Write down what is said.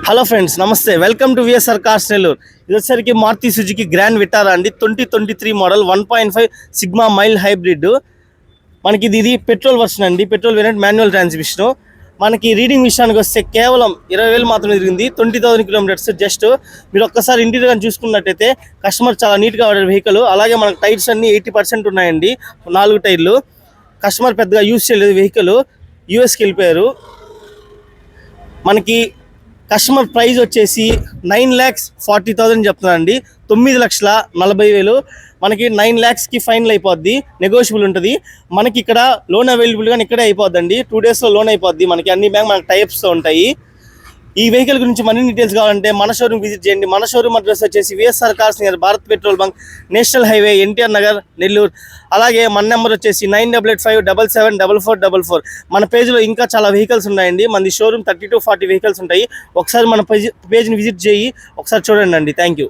Hello friends, నమస్తే. Welcome to VSR cars Nellore. ఇది వచ్చేసరికి మారుతి సుజుకి గ్రాండ్ విటారా అండి. 2023 మోడల్ 1.5 సిగ్మా మైల్ హైబ్రిడ్. మనకి ఇది పెట్రోల్ వర్షన్ అండి. Petrol variant, manual transmission. మనకి రీడింగ్ విషయానికి వస్తే కేవలం 20,000 మాత్రమే తిరిగింది. 20,000 కిలోమీటర్స్. జస్ట్ మీరు ఒక్కసారి ఇంటీరియర్ కానీ చూసుకున్నట్టయితే కస్టమర్ చాలా నీట్గా వాడే వెహికల్. అలాగే మనకు టైర్స్ అన్ని 80% ఉన్నాయండి. 4 టైర్లు. కస్టమర్ పెద్దగా యూజ్ చేయలేదు వెహికల్. యూఎస్కి వెళ్ళిపోయారు. మనకి కస్టమర్ ప్రైస్ వచ్చేసి 9,40,000 చెప్తున్నారండి. 9,40,000. మనకి 9 lakhsకి ఫైనల్ అయిపోద్ది. నెగోషియబుల్ ఉంటుంది. మనకి ఇక్కడ లోన్ అవైలబుల్ కానీ ఇక్కడే అయిపోద్దండి. 2 daysలో లోన్ అయిపోద్ది. మనకి అన్ని బ్యాంక్ మనకి టైప్స్తో ఉంటాయి. ఈ వెహికల్ గురించి మరిన్ని డీటెయిల్స్ కావాలంటే మన షోరూమ్ విజిట్ చేయండి. మన షోరూమ్ అడ్రస్ వచ్చేసి VSR cars near Bharat petrol bunk, national highway, NTR Nagar, Nellore. అలాగే మన నెంబర్ వచ్చేసి 9885774444. మన పేజ్లో ఇంకా చాలా వెహికల్స్ ఉన్నాయండి. మన షోరూమ్ 30 to 40 వెహికల్స్ ఉంటాయి. ఒకసారి మన పేజ్ని విజిట్ చేయి, ఒకసారి చూడండి అండి. Thank you.